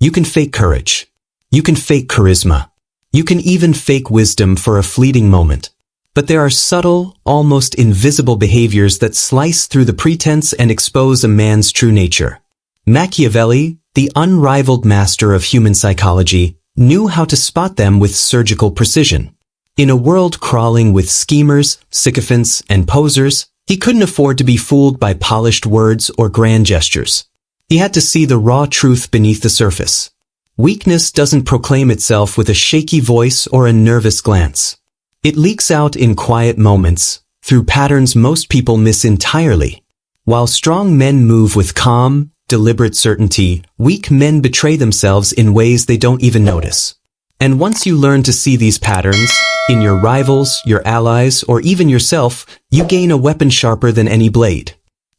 You can fake courage. You can fake charisma. You can even fake wisdom for a fleeting moment. But there are subtle, almost invisible behaviors that slice through the pretense and expose a man's true nature. Machiavelli, the unrivaled master of human psychology, knew how to spot them with surgical precision. In a world crawling with schemers, sycophants, and posers, he couldn't afford to be fooled by polished words or grand gestures. He had to see the raw truth beneath the surface. Weakness doesn't proclaim itself with a shaky voice or a nervous glance. It leaks out in quiet moments, through patterns most people miss entirely. While strong men move with calm, deliberate certainty, weak men betray themselves in ways they don't even notice. And once you learn to see these patterns, in your rivals, your allies, or even yourself, you gain a weapon sharper than any blade.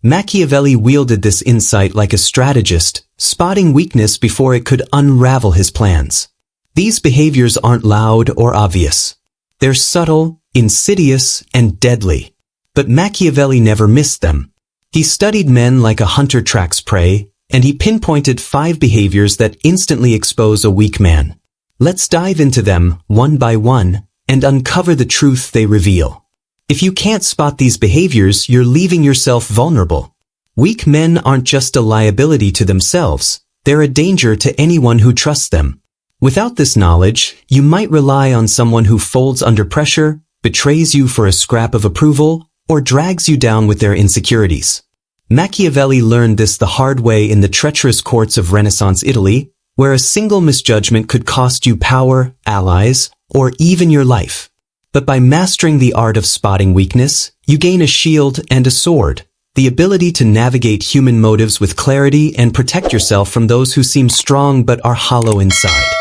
Machiavelli wielded this insight like a strategist, spotting weakness before it could unravel his plans. These behaviors aren't loud or obvious. They're subtle, insidious, and deadly. But Machiavelli never missed them. He studied men like a hunter tracks prey, and he pinpointed 5 behaviors that instantly expose a weak man. Let's dive into them, one by one, and uncover the truth they reveal. If you can't spot these behaviors, you're leaving yourself vulnerable. Weak men aren't just a liability to themselves, they're a danger to anyone who trusts them. Without this knowledge, you might rely on someone who folds under pressure, betrays you for a scrap of approval, or drags you down with their insecurities. Machiavelli learned this the hard way in the treacherous courts of Renaissance Italy, where a single misjudgment could cost you power, allies, or even your life. But by mastering the art of spotting weakness, you gain a shield and a sword, the ability to navigate human motives with clarity and protect yourself from those who seem strong but are hollow inside.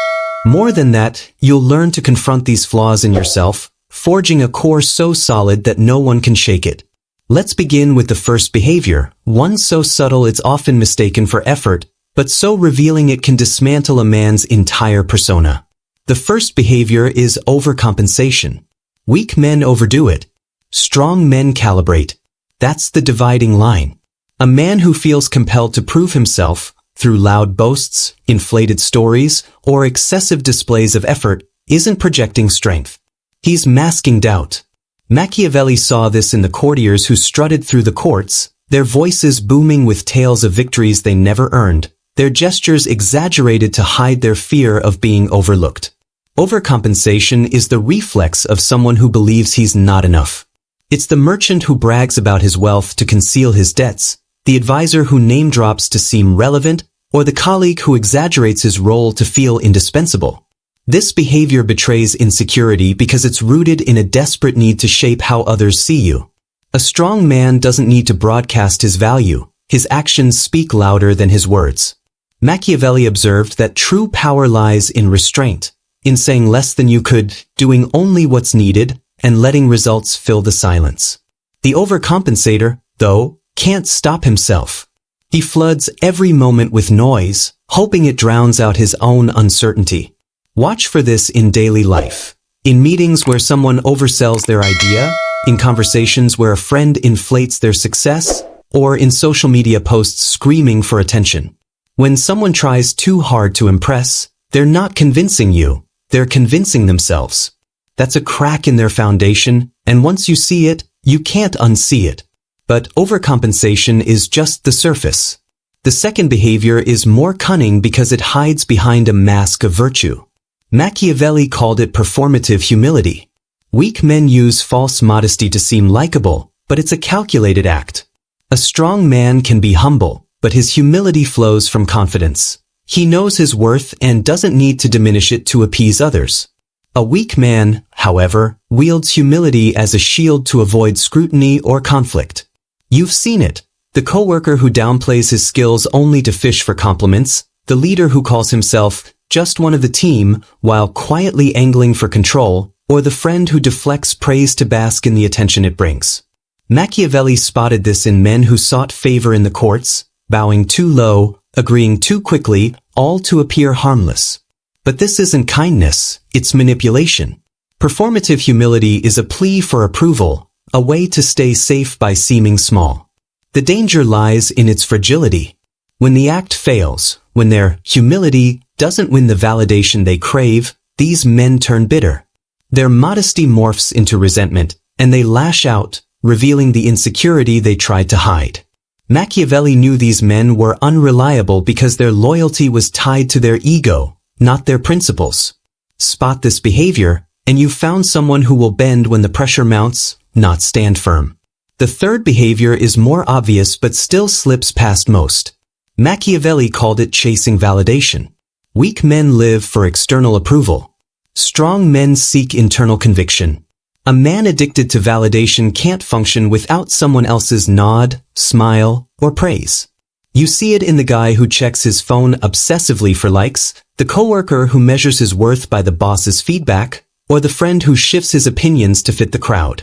More than that, you'll learn to confront these flaws in yourself, forging a core so solid that no one can shake it. Let's begin with the first behavior, one so subtle it's often mistaken for effort, but so revealing it can dismantle a man's entire persona. The first behavior is overcompensation. Weak men overdo it. Strong men calibrate. That's the dividing line. A man who feels compelled to prove himself, through loud boasts, inflated stories, or excessive displays of effort, isn't projecting strength. He's masking doubt. Machiavelli saw this in the courtiers who strutted through the courts, their voices booming with tales of victories they never earned, their gestures exaggerated to hide their fear of being overlooked. Overcompensation is the reflex of someone who believes he's not enough. It's the merchant who brags about his wealth to conceal his debts, the advisor who name drops to seem relevant, or the colleague who exaggerates his role to feel indispensable. This behavior betrays insecurity because it's rooted in a desperate need to shape how others see you. A strong man doesn't need to broadcast his value. His actions speak louder than his words. Machiavelli observed that true power lies in restraint, in saying less than you could, doing only what's needed, and letting results fill the silence. The overcompensator, though, can't stop himself. He floods every moment with noise, hoping it drowns out his own uncertainty. Watch for this in daily life. In meetings where someone oversells their idea, in conversations where a friend inflates their success, or in social media posts screaming for attention. When someone tries too hard to impress, they're not convincing you, they're convincing themselves. That's a crack in their foundation, and once you see it, you can't unsee it. But overcompensation is just the surface. The second behavior is more cunning because it hides behind a mask of virtue. Machiavelli called it performative humility. Weak men use false modesty to seem likable, but it's a calculated act. A strong man can be humble, but his humility flows from confidence. He knows his worth and doesn't need to diminish it to appease others. A weak man, however, wields humility as a shield to avoid scrutiny or conflict. You've seen it. The coworker who downplays his skills only to fish for compliments, the leader who calls himself just one of the team while quietly angling for control, or the friend who deflects praise to bask in the attention it brings. Machiavelli spotted this in men who sought favor in the courts, bowing too low, agreeing too quickly, all to appear harmless. But this isn't kindness, it's manipulation. Performative humility is a plea for approval, a way to stay safe by seeming small. The danger lies in its fragility. When the act fails, when their humility doesn't win the validation they crave, these men turn bitter. Their modesty morphs into resentment, and they lash out, revealing the insecurity they tried to hide. Machiavelli knew these men were unreliable because their loyalty was tied to their ego, not their principles. Spot this behavior, and you've found someone who will bend when the pressure mounts, not stand firm. The third behavior is more obvious but still slips past most. Machiavelli called it chasing validation. Weak men live for external approval. Strong men seek internal conviction. A man addicted to validation can't function without someone else's nod, smile, or praise. You see it in the guy who checks his phone obsessively for likes, the coworker who measures his worth by the boss's feedback, or the friend who shifts his opinions to fit the crowd.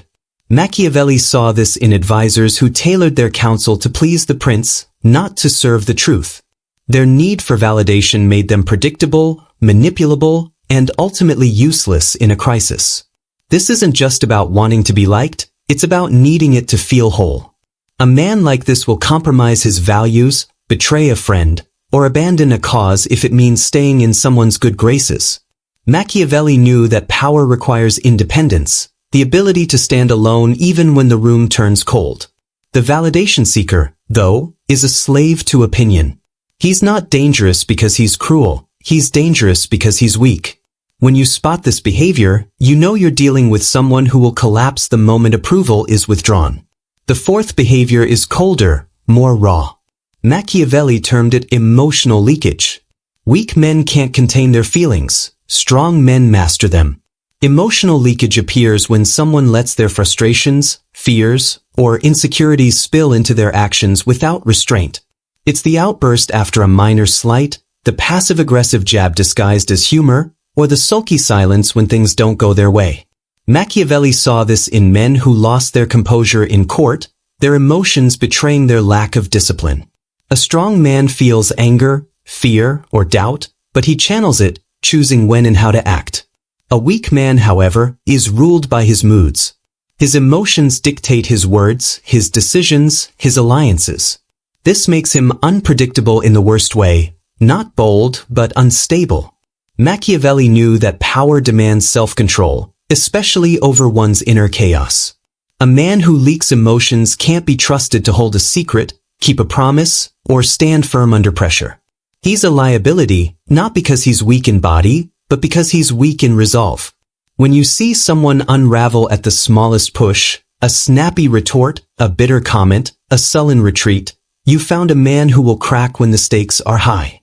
Machiavelli saw this in advisors who tailored their counsel to please the prince, not to serve the truth. Their need for validation made them predictable, manipulable, and ultimately useless in a crisis. This isn't just about wanting to be liked, it's about needing it to feel whole. A man like this will compromise his values, betray a friend, or abandon a cause if it means staying in someone's good graces. Machiavelli knew that power requires independence, the ability to stand alone even when the room turns cold. The validation seeker, though, is a slave to opinion. He's not dangerous because he's cruel, he's dangerous because he's weak. When you spot this behavior, you know you're dealing with someone who will collapse the moment approval is withdrawn. The fourth behavior is colder, more raw. Machiavelli termed it emotional leakage. Weak men can't contain their feelings, strong men master them. Emotional leakage appears when someone lets their frustrations, fears, or insecurities spill into their actions without restraint. It's the outburst after a minor slight, the passive-aggressive jab disguised as humor, or the sulky silence when things don't go their way. Machiavelli saw this in men who lost their composure in court, their emotions betraying their lack of discipline. A strong man feels anger, fear, or doubt, but he channels it, choosing when and how to act. A weak man, however, is ruled by his moods. His emotions dictate his words, his decisions, his alliances. This makes him unpredictable in the worst way, not bold, but unstable. Machiavelli knew that power demands self-control, especially over one's inner chaos. A man who leaks emotions can't be trusted to hold a secret, keep a promise, or stand firm under pressure. He's a liability, not because he's weak in body, but because he's weak in resolve. When you see someone unravel at the smallest push, a snappy retort, a bitter comment, a sullen retreat, you found a man who will crack when the stakes are high.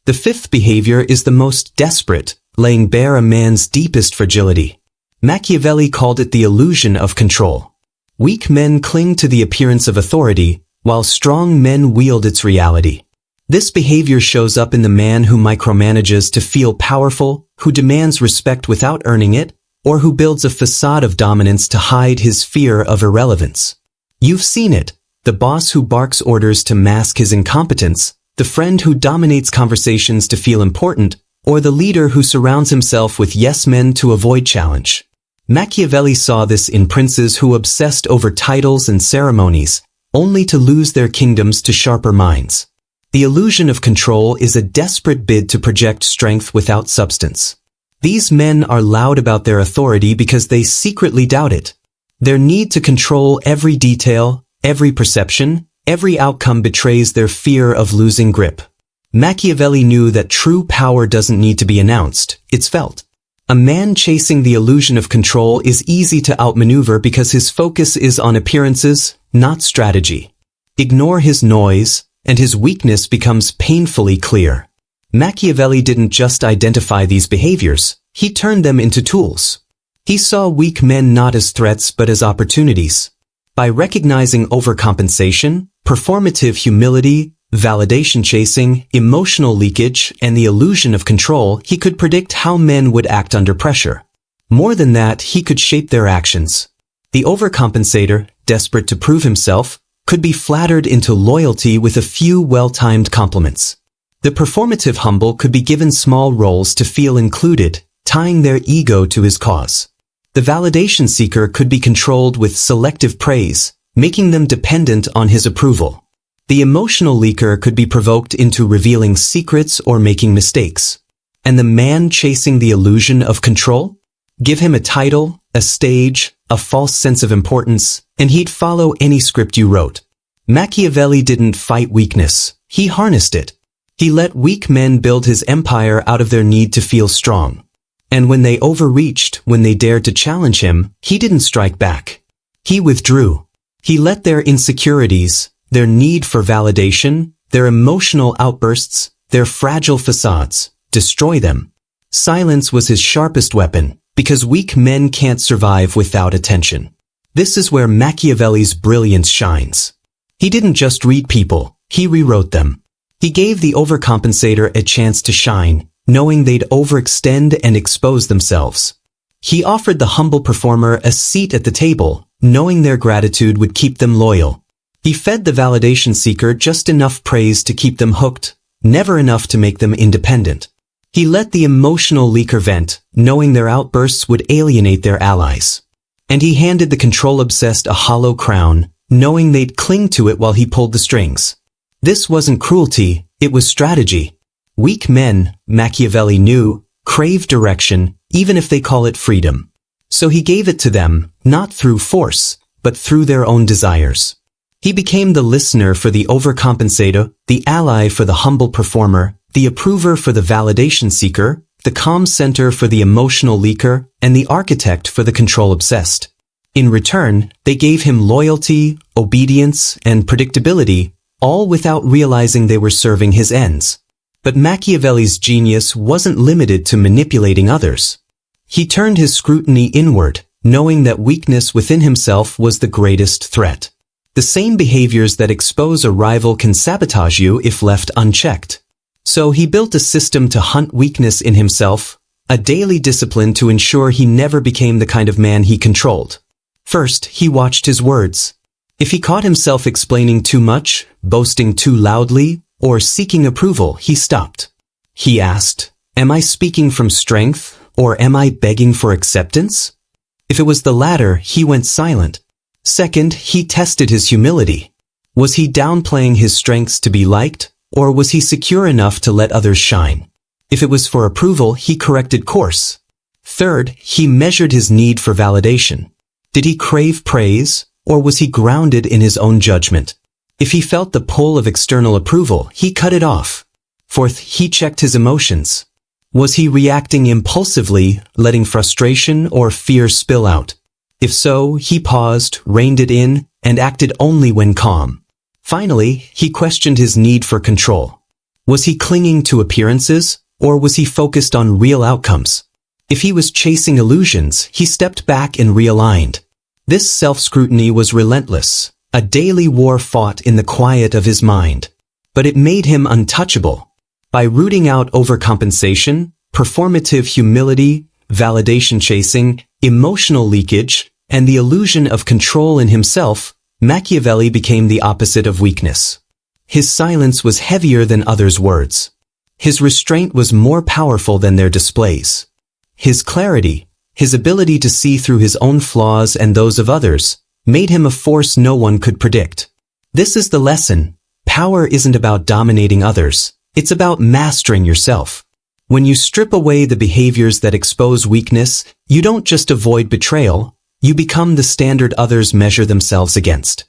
The fifth behavior is the most desperate, laying bare a man's deepest fragility. Machiavelli called it the illusion of control. Weak men cling to the appearance of authority, while strong men wield its reality. This behavior shows up in the man who micromanages to feel powerful, who demands respect without earning it, or who builds a facade of dominance to hide his fear of irrelevance. You've seen it, the boss who barks orders to mask his incompetence, the friend who dominates conversations to feel important, or the leader who surrounds himself with yes-men to avoid challenge. Machiavelli saw this in princes who obsessed over titles and ceremonies, only to lose their kingdoms to sharper minds. The illusion of control is a desperate bid to project strength without substance. These men are loud about their authority because they secretly doubt it. Their need to control every detail, every perception, every outcome betrays their fear of losing grip. Machiavelli knew that true power doesn't need to be announced, it's felt. A man chasing the illusion of control is easy to outmaneuver because his focus is on appearances, not strategy. Ignore his noise, and his weakness becomes painfully clear. Machiavelli didn't just identify these behaviors, he turned them into tools. He saw weak men not as threats but as opportunities. By recognizing overcompensation, performative humility, validation chasing, emotional leakage, and the illusion of control, he could predict how men would act under pressure. More than that, he could shape their actions. The overcompensator, desperate to prove himself, could be flattered into loyalty with a few well-timed compliments. The performative humble could be given small roles to feel included, tying their ego to his cause. The validation seeker could be controlled with selective praise, making them dependent on his approval. The emotional leaker could be provoked into revealing secrets or making mistakes. And the man chasing the illusion of control? Give him a title, a stage, a false sense of importance, and he'd follow any script you wrote. Machiavelli didn't fight weakness, he harnessed it. He let weak men build his empire out of their need to feel strong. And when they overreached, when they dared to challenge him, he didn't strike back. He withdrew. He let their insecurities, their need for validation, their emotional outbursts, their fragile facades, destroy them. Silence was his sharpest weapon, because weak men can't survive without attention. This is where Machiavelli's brilliance shines. He didn't just read people, he rewrote them. He gave the overcompensator a chance to shine, knowing they'd overextend and expose themselves. He offered the humble performer a seat at the table, knowing their gratitude would keep them loyal. He fed the validation seeker just enough praise to keep them hooked, never enough to make them independent. He let the emotional leaker vent, knowing their outbursts would alienate their allies. And he handed the control-obsessed a hollow crown, knowing they'd cling to it while he pulled the strings. This wasn't cruelty, it was strategy. Weak men, Machiavelli knew, crave direction, even if they call it freedom. So he gave it to them, not through force, but through their own desires. He became the listener for the overcompensator, the ally for the humble performer, the approver for the validation seeker, the calm center for the emotional leaker, and the architect for the control-obsessed. In return, they gave him loyalty, obedience, and predictability, all without realizing they were serving his ends. But Machiavelli's genius wasn't limited to manipulating others. He turned his scrutiny inward, knowing that weakness within himself was the greatest threat. The same behaviors that expose a rival can sabotage you if left unchecked. So he built a system to hunt weakness in himself, a daily discipline to ensure he never became the kind of man he controlled. First, he watched his words. If he caught himself explaining too much, boasting too loudly, or seeking approval, he stopped. He asked, "Am I speaking from strength, or am I begging for acceptance?" If it was the latter, he went silent. Second, he tested his humility. Was he downplaying his strengths to be liked, or was he secure enough to let others shine? If it was for approval, he corrected course. Third, he measured his need for validation. Did he crave praise, or was he grounded in his own judgment? If he felt the pull of external approval, he cut it off. Fourth, he checked his emotions. Was he reacting impulsively, letting frustration or fear spill out? If so, he paused, reined it in, and acted only when calm. Finally, he questioned his need for control. Was he clinging to appearances, or was he focused on real outcomes? If he was chasing illusions, he stepped back and realigned. This self-scrutiny was relentless, a daily war fought in the quiet of his mind. But it made him untouchable. By rooting out overcompensation, performative humility, validation chasing, emotional leakage, and the illusion of control in himself, Machiavelli became the opposite of weakness. His silence was heavier than others' words. His restraint was more powerful than their displays. His clarity, his ability to see through his own flaws and those of others, made him a force no one could predict. This is the lesson. Power isn't about dominating others. It's about mastering yourself. When you strip away the behaviors that expose weakness, you don't just avoid betrayal, you become the standard others measure themselves against.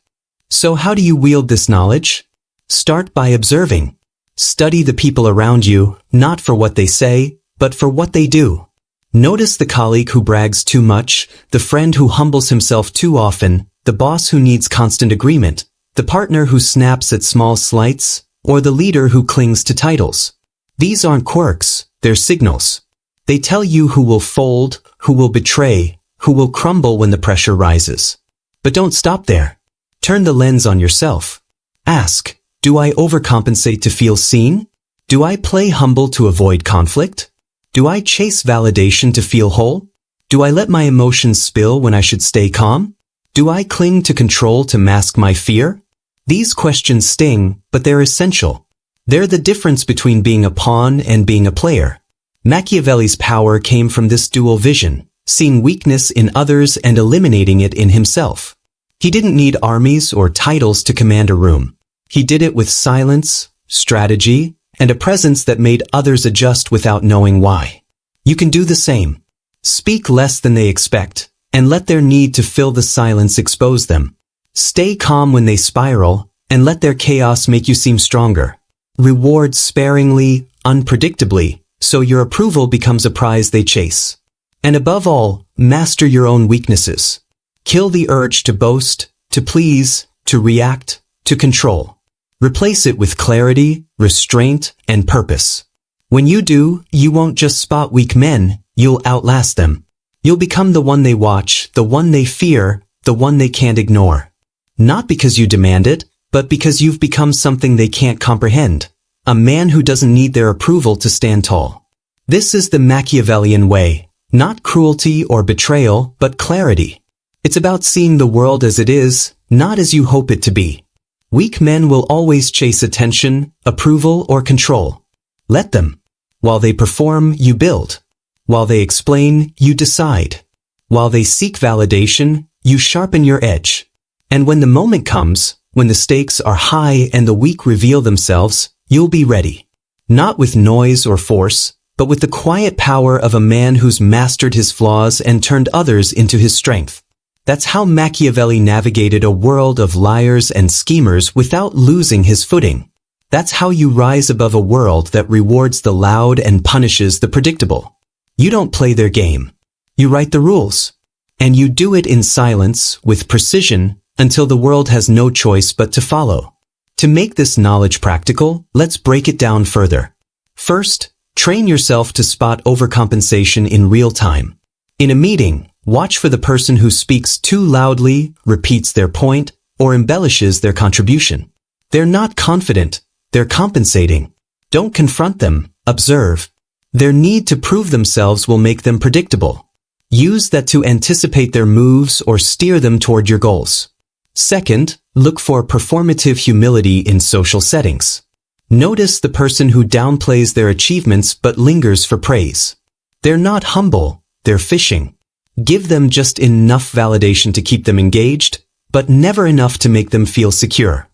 So how do you wield this knowledge? Start by observing. Study the people around you, not for what they say, but for what they do. Notice the colleague who brags too much, the friend who humbles himself too often, the boss who needs constant agreement, the partner who snaps at small slights, or the leader who clings to titles. These aren't quirks, they're signals. They tell you who will fold, who will betray, who will crumble when the pressure rises. But don't stop there. Turn the lens on yourself. Ask, do I overcompensate to feel seen? Do I play humble to avoid conflict? Do I chase validation to feel whole? Do I let my emotions spill when I should stay calm? Do I cling to control to mask my fear? These questions sting, but they're essential. They're the difference between being a pawn and being a player. Machiavelli's power came from this dual vision, seeing weakness in others and eliminating it in himself. He didn't need armies or titles to command a room. He did it with silence, strategy, and a presence that made others adjust without knowing why. You can do the same. Speak less than they expect, and let their need to fill the silence expose them. Stay calm when they spiral, and let their chaos make you seem stronger. Reward sparingly, unpredictably, so your approval becomes a prize they chase. And above all, master your own weaknesses. Kill the urge to boast, to please, to react, to control. Replace it with clarity, restraint, and purpose. When you do, you won't just spot weak men, you'll outlast them. You'll become the one they watch, the one they fear, the one they can't ignore. Not because you demand it, but because you've become something they can't comprehend. A man who doesn't need their approval to stand tall. This is the Machiavellian way. Not cruelty or betrayal, but clarity. It's about seeing the world as it is, not as you hope it to be. Weak men will always chase attention, approval, or control. Let them. While they perform, you build. While they explain, you decide. While they seek validation, you sharpen your edge. And when the moment comes, when the stakes are high and the weak reveal themselves, you'll be ready. Not with noise or force, but with the quiet power of a man who's mastered his flaws and turned others into his strength. That's how Machiavelli navigated a world of liars and schemers without losing his footing. That's how you rise above a world that rewards the loud and punishes the predictable. You don't play their game. You write the rules. And you do it in silence, with precision, until the world has no choice but to follow. To make this knowledge practical, let's break it down further. First, train yourself to spot overcompensation in real time. In a meeting, watch for the person who speaks too loudly, repeats their point, or embellishes their contribution. They're not confident, they're compensating. Don't confront them, observe. Their need to prove themselves will make them predictable. Use that to anticipate their moves or steer them toward your goals. Second, look for performative humility in social settings. Notice the person who downplays their achievements but lingers for praise. They're not humble, they're fishing. Give them just enough validation to keep them engaged, but never enough to make them feel secure.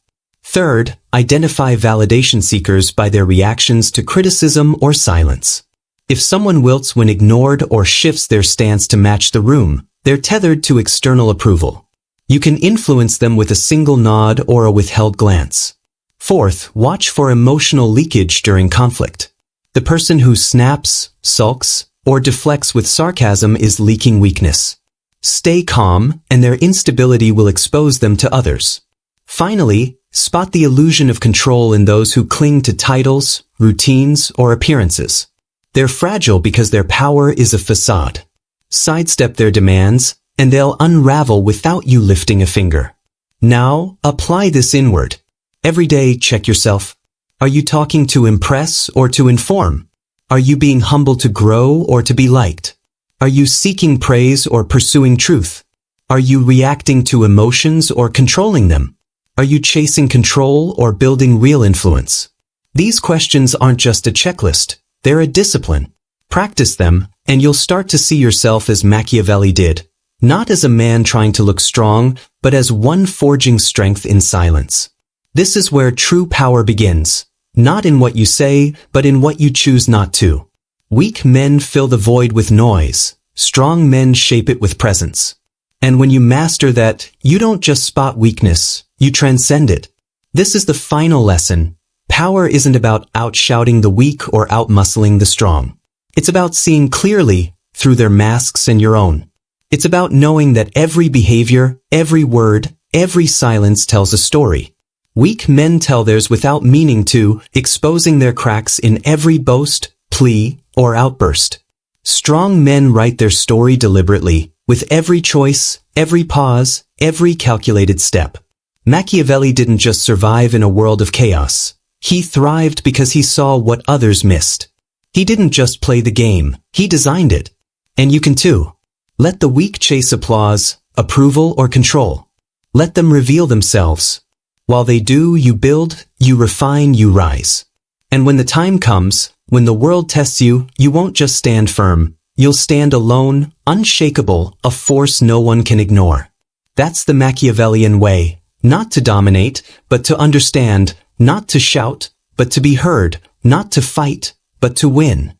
Third, identify validation seekers by their reactions to criticism or silence. If someone wilts when ignored or shifts their stance to match the room, they're tethered to external approval. You can influence them with a single nod or a withheld glance. Fourth, watch for emotional leakage during conflict. The person who snaps, sulks, or deflects with sarcasm is leaking weakness. Stay calm, and their instability will expose them to others. Finally, spot the illusion of control in those who cling to titles, routines, or appearances. They're fragile because their power is a facade. Sidestep their demands, and they'll unravel without you lifting a finger. Now, apply this inward. Every day, check yourself. Are you talking to impress or to inform? Are you being humble to grow or to be liked? Are you seeking praise or pursuing truth? Are you reacting to emotions or controlling them? Are you chasing control or building real influence? These questions aren't just a checklist, they're a discipline. Practice them, and you'll start to see yourself as Machiavelli did. Not as a man trying to look strong, but as one forging strength in silence. This is where true power begins, not in what you say, but in what you choose not to. Weak men fill the void with noise, strong men shape it with presence. And when you master that, you don't just spot weakness, you transcend it. This is the final lesson. Power isn't about outshouting the weak or outmuscling the strong. It's about seeing clearly, through their masks and your own. It's about knowing that every behavior, every word, every silence tells a story. Weak men tell theirs without meaning to, exposing their cracks in every boast, plea, or outburst. Strong men write their story deliberately, with every choice, every pause, every calculated step. Machiavelli didn't just survive in a world of chaos. He thrived because he saw what others missed. He didn't just play the game, he designed it. And you can too. Let the weak chase applause, approval, or control. Let them reveal themselves. While they do, you build, you refine, you rise. And when the time comes, when the world tests you, you won't just stand firm. You'll stand alone, unshakable, a force no one can ignore. That's the Machiavellian way, not to dominate, but to understand, not to shout, but to be heard, not to fight, but to win.